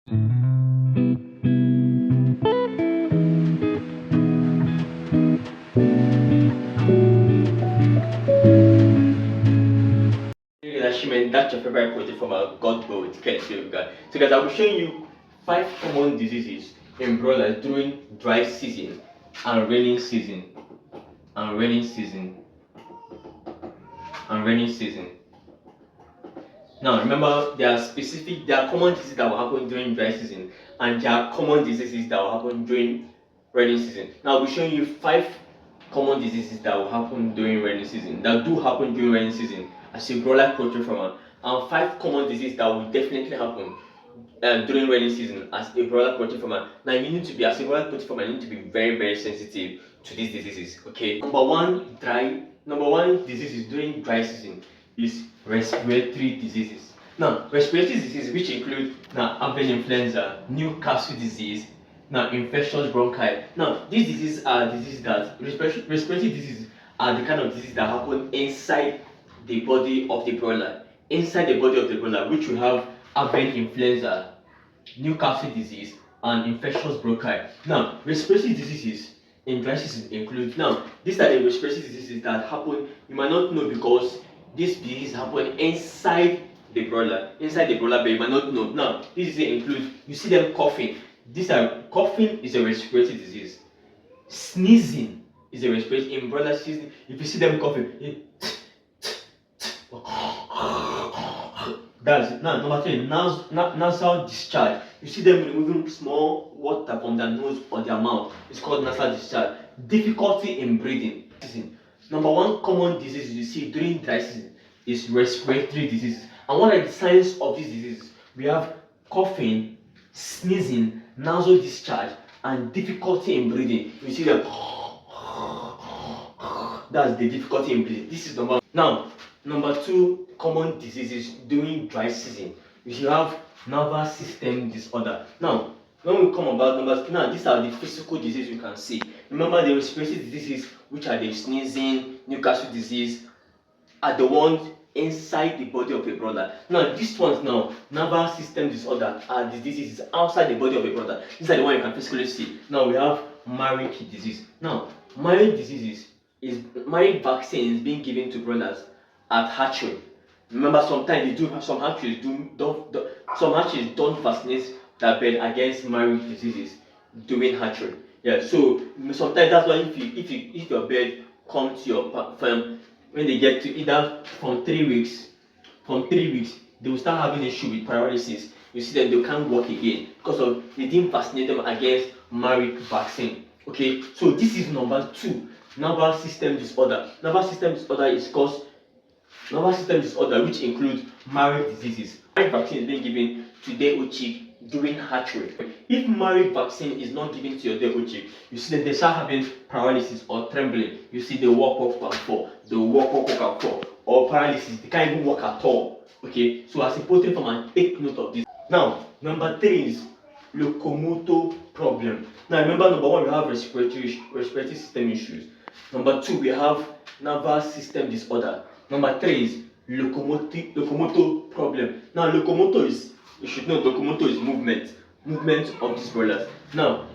That's your favorite protein from a God bowl with calcium, guys. So, guys, I'll be showing you 5 common diseases in broilers during dry season and rainy season. And rainy season. And rainy season. Now, remember, there are common diseases that will happen during dry season, and there are common diseases that will happen during rainy season. Now, I'll be showing you 5 common diseases that will happen during rainy season, that do happen during rainy season as a broiler poultry farmer, and 5 common diseases that will definitely happen during rainy season as a broiler poultry farmer. Now, you need to be, as a broiler poultry farmer, you need to be very, very sensitive to these diseases. Okay. Number one diseases during dry season is respiratory diseases. Now, respiratory diseases, which include now Avian Influenza, Newcastle Disease, now infectious bronchitis. Now, these diseases are diseases that respiratory diseases are the kind of diseases that happen inside the body of the broiler. Inside the body of the broiler, which we have Avian Influenza, Newcastle Disease, and infectious bronchitis. Now, respiratory diseases in dry season include, now these are the respiratory diseases that happen, you might not know because these diseases happen inside the broiler, but you might not know. Now, these diseases include, you see them coughing. Coughing is a respiratory disease. Sneezing is a respiratory in broiler season. If you see them coughing, that's it. Now, number 3, nasal discharge. You see them removing small water from their nose or their mouth. It's called nasal discharge. Difficulty in breathing. Number 1 common disease you see during dry season is respiratory diseases. And what are the signs of these diseases? We have coughing, sneezing, nasal discharge, and difficulty in breathing. You see them. That's the difficulty in breathing. This is number 1. Now, number 2 common diseases during dry season. You have nervous system disorder. Now, when we come about numbers, now these are the physical diseases you can see. Remember the respiratory diseases, which are the sneezing, Newcastle disease, are the ones inside the body of a broiler. Now, these ones now, nervous system disorder, are the diseases outside the body of a broiler. These are the ones you can physically see. Now, we have Myrick disease. Now, Myrick disease is Myrick vaccine is being given to broilers at hatchery. Remember, sometimes they do some hatcheries don't vaccinate their bird against Myrick diseases during hatchery. Yeah, so sometimes that's why if your bird comes to your farm, when they get to either from 3 weeks, they will start having issue with paralysis. You see them, they can't walk again because of they didn't vaccinate them against Myrick vaccine. Okay, so this is number 2, nervous system disorder. Nervous system disorder is caused nervous system disorder, which includes Myrick diseases. Myrick vaccine is being given to their chick during hatchery. If Myrick vaccine is not given to your dead chick, you see that they start having paralysis or trembling. You see they walk and fall. They walk and fall. Or paralysis, they can't even walk at all. Okay, so as a poultry farmer, take note of this. Now, number 3 is locomotor problem. Now, remember, number 1 we have respiratory system issues. Number 2 we have nervous system disorder. Number 3 is locomotor problem. Now, locomotor is, you should know, locomotor is movement of these broilers. Now,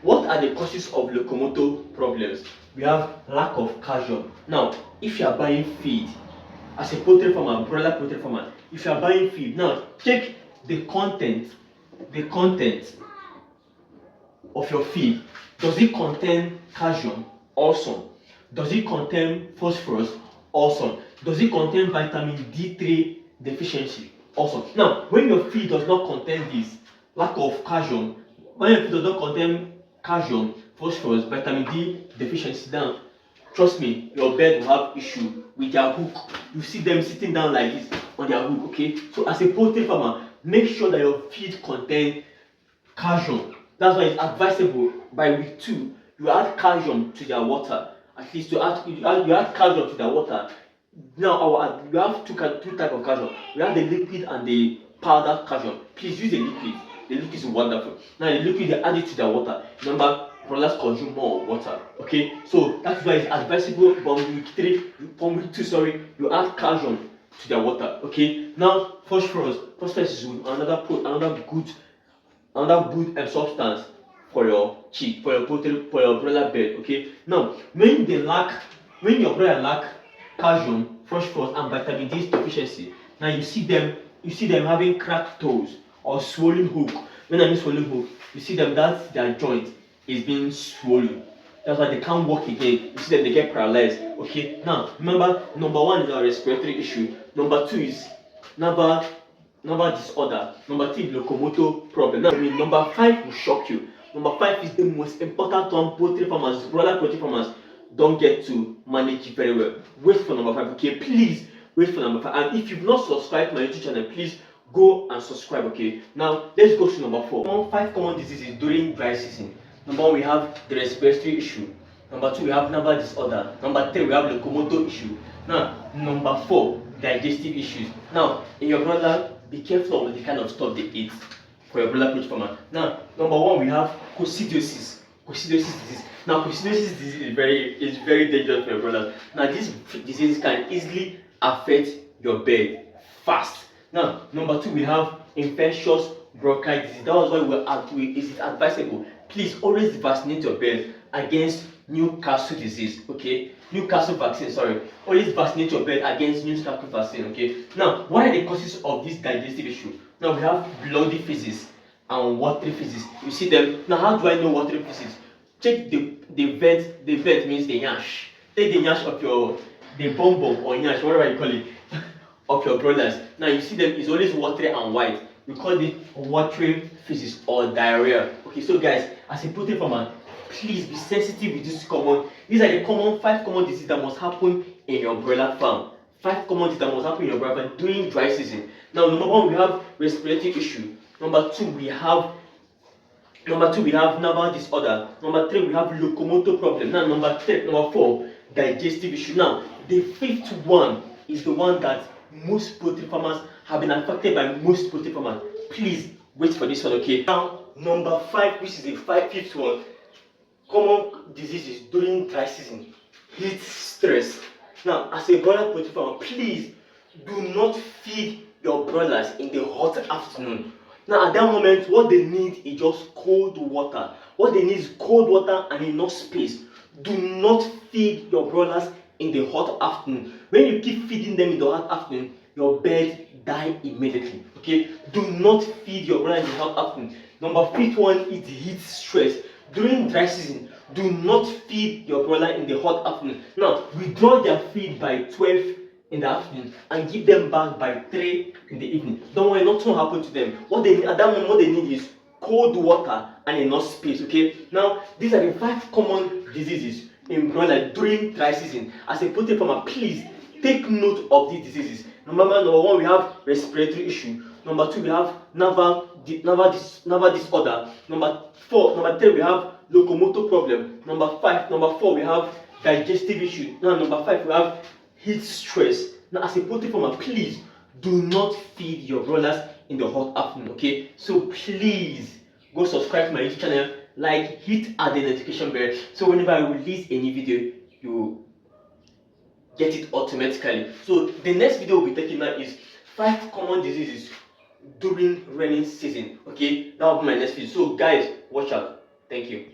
what are the causes of locomotor problems? We have lack of calcium. Now, if you are buying feed as a poultry farmer, broiler poultry farmer, if you are buying feed, now check the content of your feed. Does it contain calcium? Awesome. Does it contain phosphorus? Awesome. Does it contain vitamin D3 deficiency? Awesome. Now, when your feed does not contain this, lack of calcium, when your feed does not contain calcium, phosphorus, vitamin D deficiency, down, trust me, your bird will have issue with their hook. You see them sitting down like this on their hook, okay? So as a poultry farmer, make sure that your feed contains calcium. That's why it's advisable by week 2, you add calcium to their water. At least you add calcium to their water. Now we have two types of calcium. We have the liquid and the powdered calcium. Please use the liquid. The liquid is wonderful. Now the liquid, they add it to their water. Remember, broilers consume more water. Okay, so that's why it's advisable from week 2, you add calcium to their water. Okay, now phosphorus is another good another good substance for your chick, for your poultry, for your broiler bed. Okay. Now, when your broiler lack calcium, phosphorus, and vitamin D deficiency, now you see them having cracked toes or swollen hook. When I mean swollen hook, you see them that their joint is being swollen. That's why they can't walk again. You see them, they get paralyzed. Okay. Now, remember, number one is our respiratory issue. Number two is nervous disorder. Number three, locomotor problem. Now, number five will shock you. Number five is the most important one. Poultry farmers, broiler poultry farmers, don't get to manage it very well. Wait for number five. Okay, please wait for number five. And if you've not subscribed to my YouTube channel, please go and subscribe. Okay. Now let's go to number four. Five common diseases during dry season. Number one, we have the respiratory issue. Number two, we have nervous disorder. Number three, we have locomotor issue. Now, number four, digestive issues. Now, in your broiler, be careful of the kind of stuff they eat for your broiler poultry farmer. Now, number one, we have coccidiosis. Coccidiosis disease. Now, coccidiosis disease is very dangerous for your broilers. Now, this disease can easily affect your bed fast. Now, number two, we have infectious bronchitis. That was why is it advisable? Please always vaccinate your bed against Newcastle disease. Okay, Newcastle vaccine. Sorry, always vaccinate your bed against Newcastle vaccine. Okay. Now, what are the causes of this digestive issue? Now we have bloody feces and watery feces. You see them. Now, how do I know watery feces? Check the vent. The vent means the nyash. Take the nyash of the bum or nyash, whatever you call it, of your broilers. Now you see them, it's always watery and white. We call it watery feces or diarrhea. Okay, so guys, as a poultry farmer, please be sensitive with this common. These are the five common diseases that must happen in your broiler farm. Five common diseases that must happen in your broiler farm during dry season. Now, number one, we have respiratory issue. Number two, we have nervous disorder. Number three, we have locomotor problem. Now, number four, digestive issue. Now, the fifth one is the one that most poultry farmers have been affected by. Most poultry farmers, please wait for this one. Okay. Now, number five, which is the fifth one, common diseases during dry season, heat stress. Now, as a broiler poultry farmer, please do not feed your broilers in the hot afternoon. Now, at that moment, what they need is just cold water. What they need is cold water and enough space. Do not feed your broilers in the hot afternoon. When you keep feeding them in the hot afternoon, your bird die immediately. Okay, do not feed your broilers in the hot afternoon. Number fifth one is heat stress. During dry season, do not feed your broiler in the hot afternoon. Now, withdraw their feed by 12 in the afternoon and give them back by 3 in the evening. Don't worry, nothing will happen to them. What they need at that moment, what they need is cold water and enough space. Okay. Now, these are the 5 common diseases in broiler during dry season. As a poultry farmer, please take note of these diseases. Number one, we have respiratory issue. Number two, we have nervous disorder. Number three, we have locomotor problem. Number four, we have digestive issue. Now, number five, we have heat stress. Now, as a poultry farmer, please do not feed your broilers in the hot afternoon. Okay, so please go subscribe to my YouTube channel, like, hit the notification bell, so whenever I release a new video, you get it automatically. So the next video we'll be taking now is 5 common diseases during rainy season. Okay, that will be my next video. So guys, watch out. Thank you.